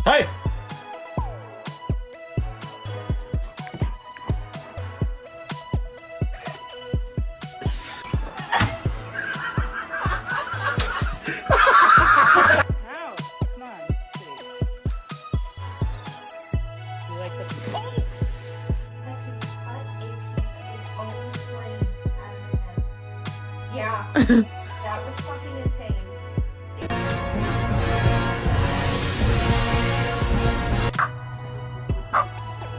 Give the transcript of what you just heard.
Hey! How? Come on. See. You like the oh! Yeah.